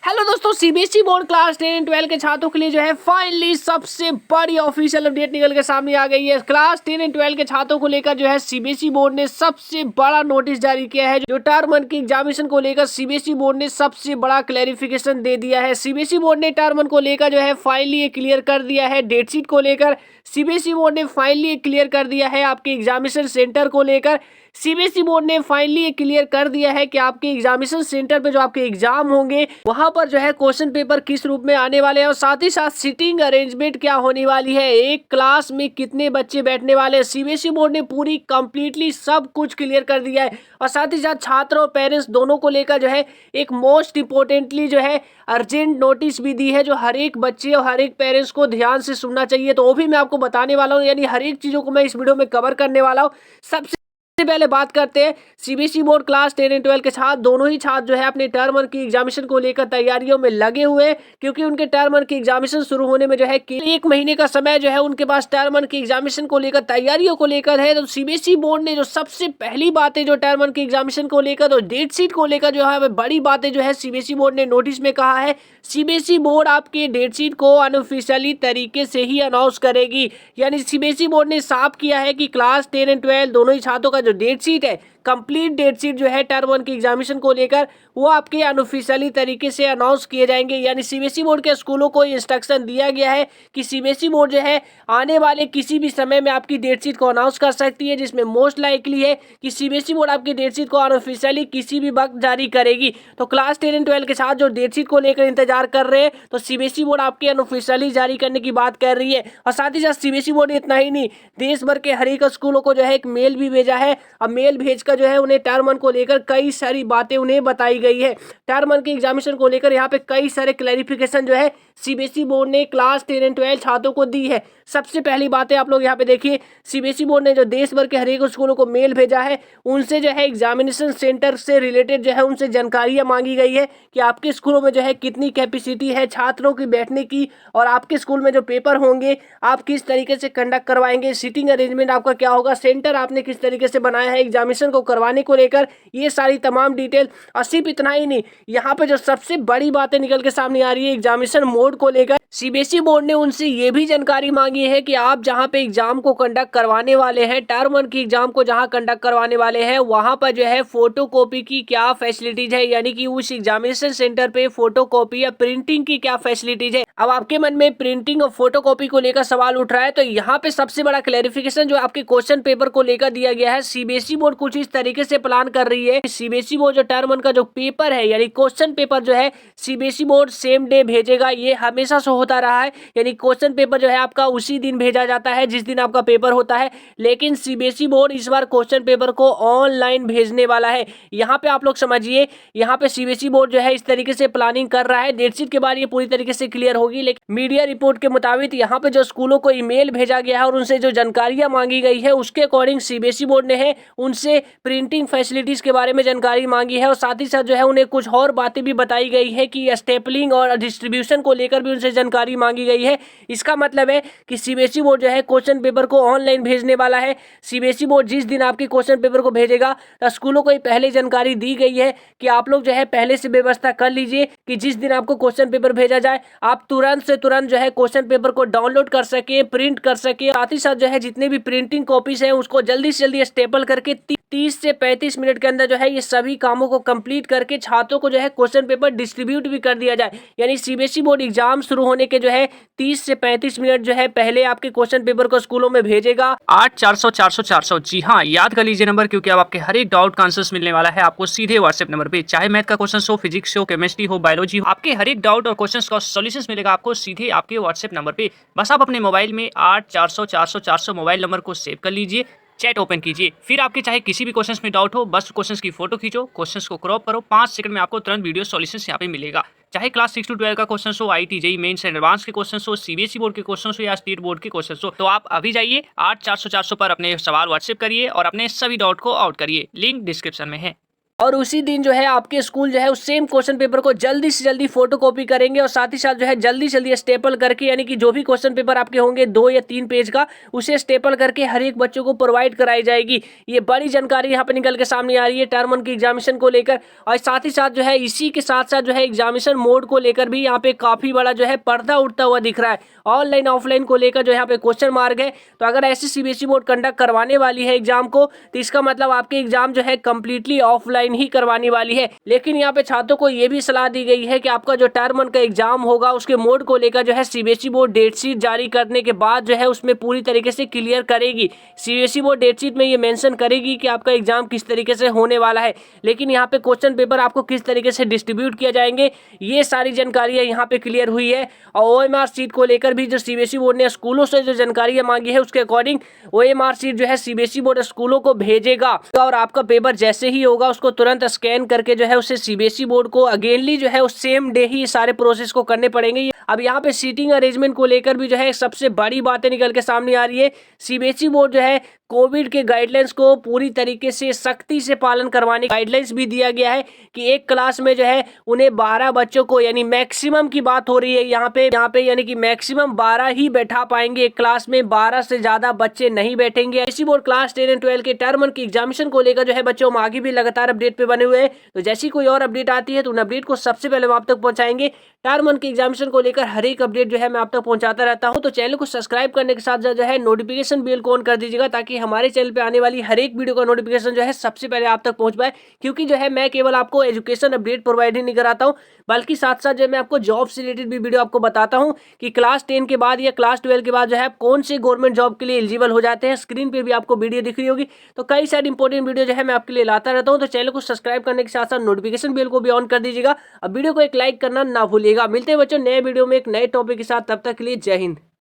Hello दोस्तों, CBSE board class 10 and 12 के छात्रों के लिए जो है फाइनली सबसे बड़ी ऑफिशियल अपडेट निकल के सामने आ गई है। क्लास 10 एंड 12 के छात्रों को लेकर जो है सीबीएसई बोर्ड ने सबसे बड़ा नोटिस जारी किया है। जो टर्म 1 की एग्जामिनेशन को लेकर सीबीएसई बोर्ड ने सबसे बड़ा क्लैरिफिकेशन दे दिया है। सीबीएसई बोर्ड ने टर्म 1 को लेकर जो है फाइनली ये क्लियर कर दिया है। डेट शीट को लेकर सीबीएसई बोर्ड ने फाइनली ये क्लियर कर दिया है। आपके एग्जामिनेशन सेंटर को लेकर सीबीएसई बोर्ड ने फाइनली ये क्लियर कर दिया है कि आपके एग्जामिनेशन सेंटर पे जो आपके एग्जाम होंगे वहां पर जो है क्वेश्चन पेपर किस रूप में आने वाले हैं और साथ ही साथ सीटिंग अरेंजमेंट क्या होने वाली है, एक क्लास में कितने बच्चे बैठने वाले हैं। सीबीएसई बोर्ड ने पूरी कंप्लीटली सब कुछ क्लियर कर दिया है और साथ ही साथ छात्र और पेरेंट्स दोनों को लेकर जो है एक मोस्ट इंपोर्टेंटली जो है अर्जेंट नोटिस भी दी है, जो हर एक बच्चे और हर एक पेरेंट्स को ध्यान से सुनना चाहिए। तो वो भी मैं आपको बताने वाला हूँ, यानी हर एक चीजों को मैं इस वीडियो में कवर करने वाला हूँ। सबसे पहले बात करते हैं सीबीएसई बोर्ड क्लास 10 एंड 12 के छात्र, दोनों ही छात्र जो है अपने टर्म 1 की एग्जामिनेशन को लेकर तैयारियों में लगे हुए हैं, क्योंकि उनके टर्म 1 की एग्जामिनेशन शुरू होने में जो है एक महीने का समय जो है उनके पास टर्म 1 की एग्जामिनेशन को लेकर तैयारियों को लेकर है। तो सीबीएसई बोर्ड ने जो सबसे पहली बातें जो टर्म 1 की एग्जामिनेशन को लेकर तो डेट शीट को लेकर जो है बड़ी बातें जो है सीबीएसई बोर्ड ने नोटिस में कहा है। सीबीएसई बोर्ड आपके डेट शीट को अनऑफिशियली तरीके से ही अनाउंस करेगी, यानी सीबीएसई बोर्ड ने साफ किया है कि क्लास 10 एंड 12 दोनों ही छात्रों का जो डेट शीट है, कंप्लीट डेट शीट जो है टर्म 1 की एग्जामिनेशन को लेकर वो आपके अनऑफिशियली तरीके से अनाउंस किए जाएंगे। यानी सीबीएसई बोर्ड के स्कूलों को इंस्ट्रक्शन दिया गया है कि सीबीएसई बोर्ड जो है आने वाले किसी भी समय में आपकी डेट शीट को अनाउंस कर सकती है, जिसमें मोस्ट लाइकली है कि सीबीएसई बोर्ड आपकी डेट शीट को अनऑफिशियली किसी भी वक्त जारी करेगी। तो क्लास 10 एंड 12 के साथ जो डेट शीट को लेकर इंतजार कर रहे हैं, तो सीबीएसई बोर्ड आपकी अनऑफिशियली जारी करने की बात कर रही है। और साथ ही साथ सीबीएसई बोर्ड ने इतना ही नहीं, देश भर के हर एक स्कूलों को जो है एक मेल भी भेजा है। अब मेल भेजकर जो है उन्हें टर्म 1 को लेकर कई सारी बातें उन्हें बताई गई है। टर्म 1 की एग्जामिनेशन को लेकर यहाँ पे कई सारे क्लैरिफिकेशन जो है सीबीएसई बोर्ड ने क्लास 10 एंड 12 छात्रों को दी है। सबसे पहली बातें आप लोग यहाँ पे देखिए, सीबीएसई बोर्ड ने जो देश भर के हर एक स्कूलों को मेल भेजा है, उनसे जो है एग्जामिनेशन सेंटर से रिलेटेड जो है उनसे जानकारियां मांगी गई है कि आपके स्कूलों में जो है कितनी कैपेसिटी है छात्रों की बैठने की, और आपके स्कूल में जो पेपर होंगे आप किस तरीके से कंडक्ट करवाएंगे, सीटिंग अरेंजमेंट आपका क्या होगा, सेंटर आपने किस तरीके से बनाया है एग्जामिनेशन को करवाने को लेकर, ये सारी तमाम डिटेल। और सिर्फ इतना ही नहीं, यहाँ पे जो सबसे बड़ी बातें निकल के सामने आ रही है एग्जामिनेशन मोड को लेकर, सीबीएसई बोर्ड ने उनसे ये भी जानकारी मांगी है कि आप जहां पे एग्जाम को कंडक्ट करवाने वाले हैं, टर्म 1 की एग्जाम को जहां कंडक्ट करवाने वाले हैं, वहां पर जो है फोटोकॉपी की क्या फैसिलिटीज है, यानी कि उस एग्जामिनेशन सेंटर पे फोटोकॉपी या प्रिंटिंग की क्या फैसिलिटीज है। अब आपके मन में प्रिंटिंग और फोटोकॉपी को लेकर सवाल उठ रहा है, तो यहाँ पे सबसे बड़ा क्लैरिफिकेशन जो आपके क्वेश्चन पेपर को लेकर दिया गया है, सीबीएसई बोर्ड कुछ इस तरीके से प्लान कर रही है। सीबीएसई बोर्ड जो टर्म 1 का जो पेपर है, यानी क्वेश्चन पेपर जो है सीबीएसई बोर्ड सेम डे भेजेगा। ये हमेशा से होता रहा है, यानी क्वेश्चन पेपर जो है आपका उसी दिन भेजा जाता है जिस दिन आपका पेपर होता है, लेकिन सीबीएसई बोर्ड इस बार क्वेश्चन पेपर को ऑनलाइन भेजने वाला है। यहाँ पे आप लोग समझिए, यहाँ पे सीबीएसई बोर्ड जो है इस तरीके से प्लानिंग कर रहा है। डेट शीट के बाद ये पूरी तरीके से क्लियर होगी, लेकिन मीडिया रिपोर्ट के मुताबिक यहाँ पे जो स्कूलों को ईमेल भेजा गया है और उनसे जो जानकारियां मांगी गई है, उसके अकॉर्डिंग सीबीएसई बोर्ड ने है उनसे प्रिंटिंग फैसिलिटीज के बारे में जानकारी मांगी है, और साथ ही साथ जो है उन्हें कुछ और बातें भी बताई गई है कि स्टेपलिंग और डिस्ट्रीब्यूशन को लेकर भी उनसे जानकारी मांगी गई है। इसका मतलब है कि सीबीएसई बोर्ड जो है क्वेश्चन पेपर को ऑनलाइन भेजने वाला है। सीबीएसई बोर्ड जिस दिन आपके क्वेश्चन पेपर को भेजेगा, तो स्कूलों को पहले जानकारी दी गई है कि आप लोग जो है पहले से व्यवस्था कर लीजिए कि जिस दिन आपको क्वेश्चन पेपर भेजा जाए, आप तुरंत से तुरंत जो है क्वेश्चन पेपर को डाउनलोड कर सके, प्रिंट कर सके। साथ ही साथ जो है जितने भी प्रिंटिंग कॉपीज है उसको जल्दी से जल्दी स्टेपल करके 30 से 35 मिनट के अंदर जो है ये सभी कामों को कंप्लीट करके छात्रों को जो है क्वेश्चन पेपर डिस्ट्रीब्यूट भी कर दिया जाए। यानी सीबीएसई बोर्ड एग्जाम शुरू होने के जो है 30 से 35 मिनट जो है पहले आपके क्वेश्चन पेपर को स्कूलों में भेजेगा। 8400 जी हाँ, याद कर लीजिए नंबर, क्योंकि अब आपके हर एक डाउट का आंसर्स मिलने वाला है आपको सीधे व्हाट्सएप नंबर पे। चाहे मैथ का क्वेश्चन हो, फिजिक्स हो, केमिस्ट्री हो, बायोलॉजी हो, आपके हर एक डाउट और क्वेश्चन का सॉल्यूशन मिलेगा आपको सीधे आपके व्हाट्सएप नंबर पे। बस आप अपने मोबाइल में 8400 मोबाइल नंबर को सेव कर लीजिए, चैट ओपन कीजिए, फिर आपके चाहे किसी भी क्वेश्चंस में डाउट हो, बस क्वेश्चंस की फोटो खींचो, क्वेश्चंस को क्रॉप करो, 5 सेकंड में आपको तुरंत वीडियो सॉल्यूशंस यहाँ पे मिलेगा। चाहे क्लास 6 टू 12 का क्वेश्चन हो, IT JEE mains and advance के क्वेश्चन हो, सीबीएसई बोर्ड के क्वेश्चन हो या स्टेट बोर्ड के क्वेश्चन हो, तो आप अभी जाइए 8400 पर अपने सवाल व्हाट्सएप करिए और अपने सभी डाउट को आउट करिए। लिंक डिस्क्रिप्शन में है। और उसी दिन जो है आपके स्कूल जो है उस सेम क्वेश्चन पेपर को जल्दी से जल्दी फोटोकॉपी करेंगे और साथ ही साथ जो है जल्दी से जल्दी स्टेपल करके, यानी कि जो भी क्वेश्चन पेपर आपके होंगे 2 या 3 पेज का, उसे स्टेपल करके हर एक बच्चों को प्रोवाइड कराई जाएगी। ये बड़ी जानकारी यहाँ पे निकल के सामने आ रही है टर्म 1 की एग्जामिनेशन को लेकर। और साथ ही साथ जो है इसी के साथ साथ जो है एग्जामिनेशन मोड को लेकर भी यहाँ पे काफी बड़ा जो है पर्दा उठता हुआ दिख रहा है। ऑनलाइन ऑफलाइन को लेकर जो यहाँ पे क्वेश्चन मार्क है। तो अगर ऐसी सीबीएसई बोर्ड कंडक्ट करवाने वाली है एग्जाम को, तो इसका मतलब आपके एग्जाम जो है कंप्लीटली ऑफलाइन ही करवाने वाली है। लेकिन यहाँ पे छात्रों को ये भी सलाह दी गई है कि आपका जो टर्म 1 का एग्जाम होगा उसके मोड को लेकर जो है सीबीएसई बोर्ड डेट शीट जारी करने के बाद जो है उसमें पूरी तरीके से क्लियर करेगी। सीबीएसई बोर्ड डेट शीट में ये मेंशन करेगी कि आपका एग्जाम किस तरीके से होने वाला है, लेकिन यहाँ पे क्वेश्चन पेपर आपको किस तरीके से डिस्ट्रीब्यूट किया जाएंगे ये सारी जानकारियां यहाँ पे क्लियर हुई है। और ओएमआर सीट को लेकर भी जो सीबीएसई बोर्ड ने स्कूलों से जो जानकारियां मांगी है उसके अकॉर्डिंग ओएमआर सीट जो है सीबीएसई बोर्ड स्कूलों को भेजेगा और आपका पेपर जैसे ही होगा उसको तुरंत स्कैन करके जो है उसे सीबीएसई बोर्ड को अगेनली जो है उस सेम डे ही सारे प्रोसेस को करने पड़ेंगे। अब यहाँ पे सीटिंग अरेंजमेंट को लेकर भी जो है सबसे बड़ी बातें निकल के सामने आ रही है। सीबीएसई बोर्ड जो है कोविड के गाइडलाइंस को पूरी तरीके से सख्ती से पालन करवाने गाइडलाइंस भी दिया गया है कि एक क्लास में जो है उन्हें 12 बच्चों को, यानी मैक्सिमम की बात हो रही है यहाँ पे यानी कि मैक्सिमम 12 ही बैठा पाएंगे एक क्लास में, 12 से ज्यादा बच्चे नहीं बैठेंगे। इसी बोर्ड क्लास 10 एंड 12 के टर्म 1 की एग्जामिनेशन को लेकर जो है बच्चों हम आगे भी लगातार अपडेट पे बने हुए हैं। तो जैसी कोई और अपडेट आती है तो उन अपडेट को सबसे पहले हम आप तक पहुंचाएंगे। टर्म 1 की एग्जामिनेशन को लेकर हर एक अपडेट जो है मैं आप तक पहुंचाता रहता हूं। तो चैनल को सब्सक्राइब करने के साथ जो है नोटिफिकेशन बेल को ऑन कर दीजिएगा ताकि हमारे चैनल पे आने वाली हर एक वीडियो का नोटिफिकेशन जो है सबसे पहले आप तक पहुंच पाए। क्योंकि जो है मैं केवल आपको एजुकेशन अपडेट प्रोवाइड ही नहीं कराता हूं, बल्कि साथ साथ जो मैं आपको जॉब से रिलेटेड भी वीडियो आपको बताता हूं कि क्लास 10 के बाद या क्लास 12 के बाद जो है कौन से गवर्नमेंट जॉब के लिए एलिजिबल हो जाते हैं। स्क्रीन पे भी आपको वीडियो दिख रही होगी। तो कई सारी इंपॉर्टेंट वीडियो जो है मैं आपके लिए लाता रहता हूं। तो चैनल को सब्सक्राइब करने के साथ साथ नोटिफिकेशन बेल को भी ऑन कर दीजिएगा। अब वीडियो को एक लाइक करना ना भूलिएगा। मिलते हैं बच्चों नए वीडियो में एक नए टॉपिक के साथ, तब तक के लिए जय हिंद।